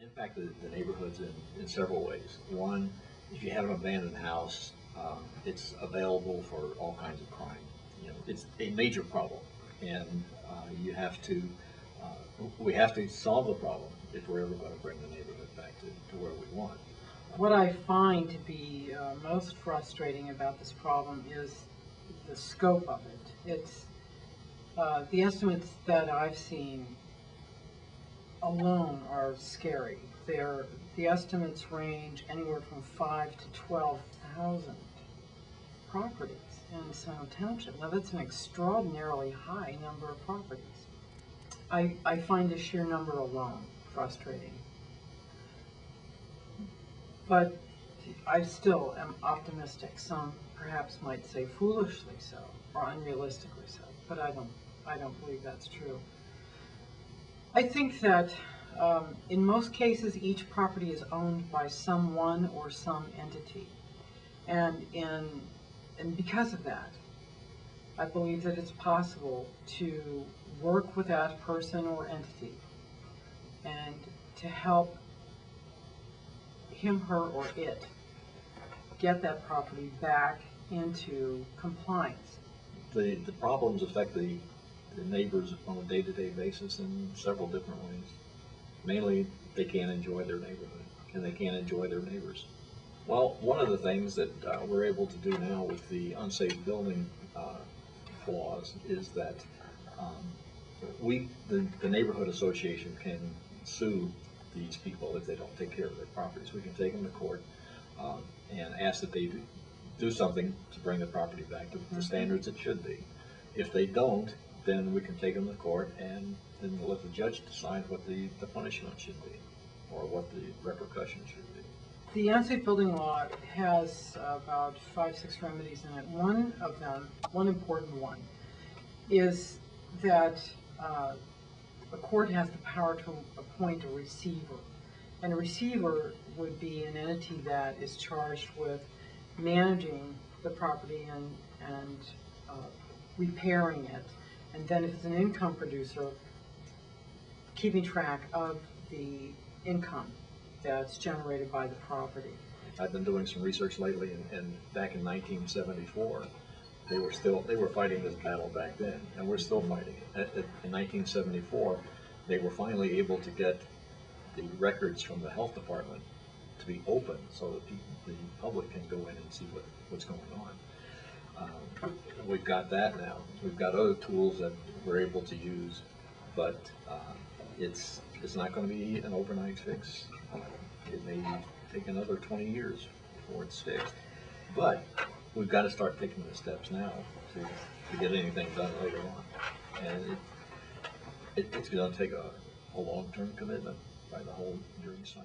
impact the neighborhoods in several ways. One, if you have an abandoned house, it's available for all kinds of crime. You know, it's a major problem, and you have to. We have to solve the problem if we're ever going to bring the neighborhood back to where we want. What I find to be most frustrating about this problem is the scope of it. It's the estimates that I've seen alone are scary. The estimates range anywhere from 5,000 to 12,000 properties in Sonoma Township. Now that's an extraordinarily high number of properties. I find the sheer number alone frustrating. But I still am optimistic. Some perhaps might say foolishly so, or unrealistically so, but I don't believe that's true. I think that in most cases each property is owned by someone or some entity, and because of that, I believe that it's possible to work with that person or entity and to help him, her, or it get that property back into compliance. The problems affect the neighbors on a day-to-day basis in several different ways. Mainly, they can't enjoy their neighborhood, and they can't enjoy their neighbors. Well, one of the things that we're able to do now with the unsafe building clause is that the neighborhood association can sue these people if they don't take care of their properties. We can take them to court and ask that they do something to bring the property back to the standards it should be. If they don't, then we can take them to court and then we'll let the judge decide what the punishment should be or what the repercussions should be. The unsafe building law has about 5-6 remedies in it. One of them, one important one, is that a court has the power to appoint a receiver. And a receiver would be an entity that is charged with managing the property and repairing it. And then if it's an income producer, keeping track of the income that's generated by the property. I've been doing some research lately, and back in 1974, they were fighting this battle back then, and we're still fighting it. In 1974, they were finally able to get the records from the health department to be open so that the public can go in and see what's going on. We've got that now. We've got other tools that we're able to use, but it's not going to be an overnight fix. It may take another 20 years before it's fixed. But we've got to start taking the steps now to get anything done later on. And it's going to take a long-term commitment by the whole jury side.